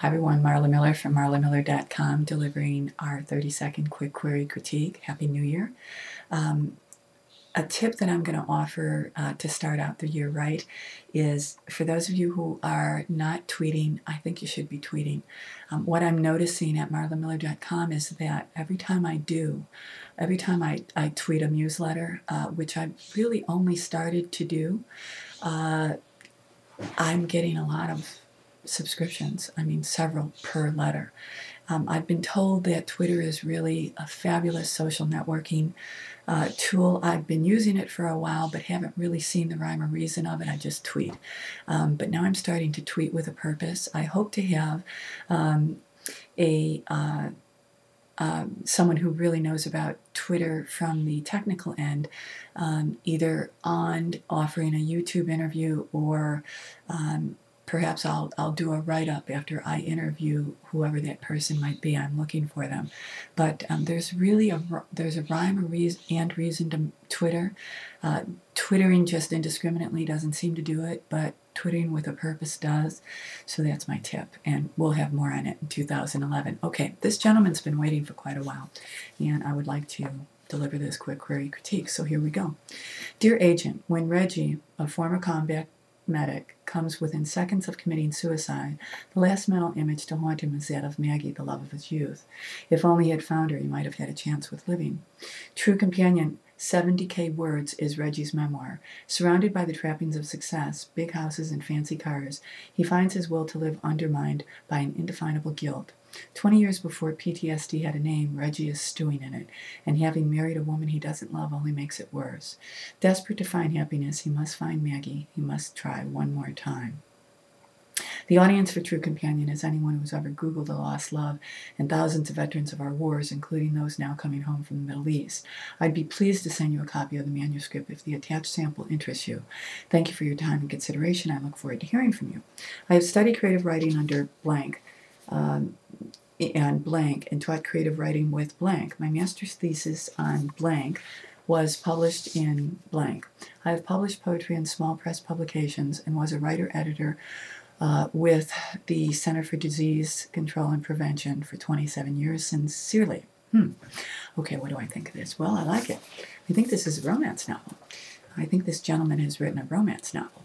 Hi everyone, Marla Miller from marlamiller.com, delivering our 30-second quick query critique. Happy New Year. A tip that I'm going to offer to start out the year right is, for those of you who are not tweeting, I think you should be tweeting. What I'm noticing at marlamiller.com is that every time I tweet a newsletter, which I've really only started to do, I'm getting a lot of subscriptions. I mean, several per letter. I've been told that Twitter is really a fabulous social networking tool. I've been using it for a while, but haven't really seen the rhyme or reason of it. I just tweet. But now I'm starting to tweet with a purpose. I hope to have someone who really knows about Twitter from the technical end, either on offering a YouTube interview, or perhaps I'll do a write-up after I interview whoever that person might be. I'm looking for them. But there's a rhyme or reason to Twitter. Twittering just indiscriminately doesn't seem to do it, but Twittering with a purpose does. So that's my tip, and we'll have more on it in 2011. Okay, this gentleman's been waiting for quite a while, and I would like to deliver this quick query critique, so here we go. Dear Agent, when Reggie, a former combat medic, comes within seconds of committing suicide, the last mental image to haunt him is that of Maggie, the love of his youth. If only he had found her, he might have had a chance with living. True Companion, 70K words, is Reggie's memoir. Surrounded by the trappings of success, big houses and fancy cars, he finds his will to live undermined by an indefinable guilt. 20 years before PTSD had a name, Reggie is stewing in it, and having married a woman he doesn't love only makes it worse. Desperate to find happiness, he must find Maggie. He must try one more time. The audience for True Companion is anyone who's ever Googled a lost love, and thousands of veterans of our wars, including those now coming home from the Middle East. I'd be pleased to send you a copy of the manuscript if the attached sample interests you. Thank you for your time and consideration. I look forward to hearing from you. I have studied creative writing under blank and blank, and taught creative writing with blank. My master's thesis on blank was published in blank. I have published poetry in small press publications and was a writer-editor with the Center for Disease Control and Prevention for 27 years. Sincerely. Okay, what do I think of this? Well, I like it. I think this is a romance novel. I think this gentleman has written a romance novel.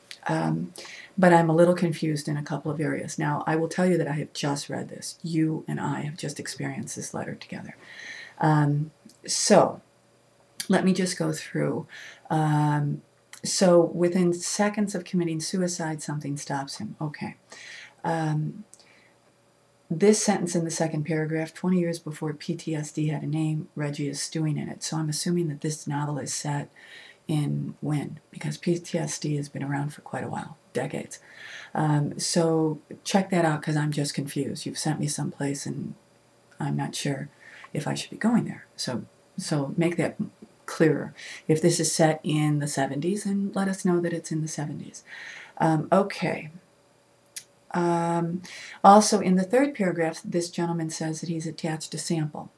But I'm a little confused in a couple of areas. Now, I will tell you that I have just read this. You and I have just experienced this letter together. So, let me just go through. So, within seconds of committing suicide, something stops him. Okay. This sentence in the second paragraph, 20 years before PTSD had a name, Reggie is stewing in it. So I'm assuming that this novel is set in when? Because PTSD has been around for quite a while, decades. So check that out, because I'm just confused. You've sent me someplace and I'm not sure if I should be going there. So make that clearer. If this is set in the 70s, then let us know that it's in the 70s. Okay. Also, in the third paragraph, this gentleman says that he's attached a sample.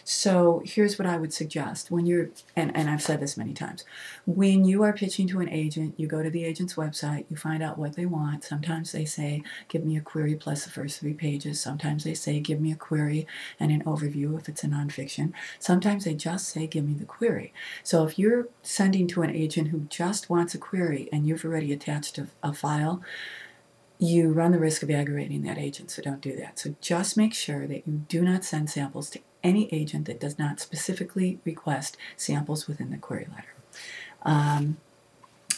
So here's what I would suggest. When you're, and I've said this many times, when you are pitching to an agent, you go to the agent's website, you find out what they want. Sometimes they say, give me a query plus the first 3 pages. Sometimes they say, give me a query and an overview if it's a nonfiction. Sometimes they just say, give me the query. So if you're sending to an agent who just wants a query and you've already attached a file, you run the risk of aggravating that agent, so don't do that. So just make sure that you do not send samples to any agent that does not specifically request samples within the query letter.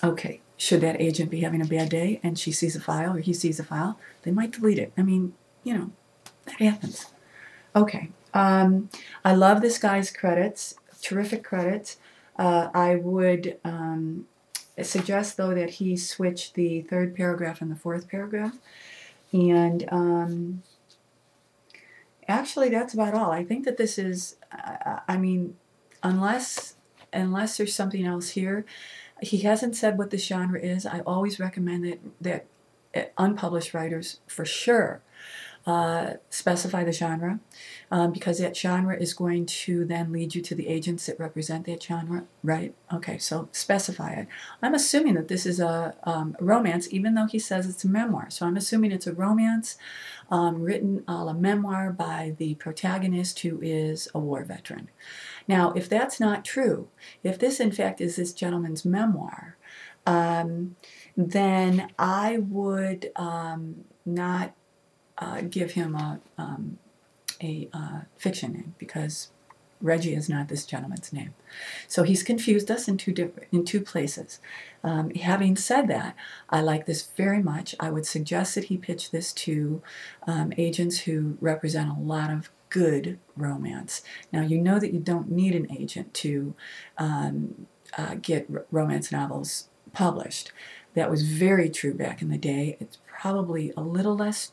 Okay, should that agent be having a bad day and she sees a file or he sees a file, they might delete it. I mean, you know, that happens. Okay, I love this guy's credits, terrific credits. I would suggest, though, that he switch the third paragraph and the fourth paragraph. And actually, that's about all. I think that this is, I mean, unless there's something else here, he hasn't said what the genre is. I always recommend that unpublished writers, for sure, specify the genre, because that genre is going to then lead you to the agents that represent that genre, right? Okay, so specify it. I'm assuming that this is a romance, even though he says it's a memoir. So I'm assuming it's a romance written a la memoir by the protagonist, who is a war veteran. Now, if that's not true, if this in fact is this gentleman's memoir, then I would not give him a fiction name, because Reggie is not this gentleman's name. So he's confused us in two places. Having said that, I like this very much. I would suggest that he pitch this to agents who represent a lot of good romance. Now, you know that you don't need an agent to get romance novels published. That was very true back in the day. It's probably a little less,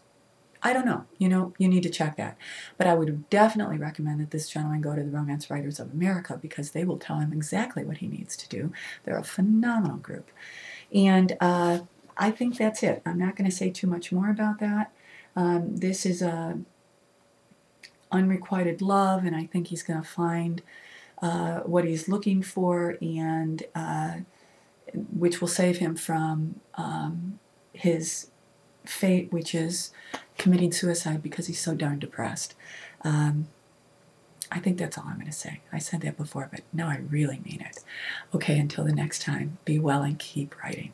I don't know, you need to check that. But I would definitely recommend that this gentleman go to the Romance Writers of America, because they will tell him exactly what he needs to do. They're a phenomenal group. And I think that's it. I'm not going to say too much more about that. This is a unrequited love, and I think he's going to find what he's looking for, and which will save him from his fate, which is committing suicide because he's so darn depressed. I think that's all I'm going to say. I said that before, but now I really mean it. Okay, until the next time, be well and keep writing.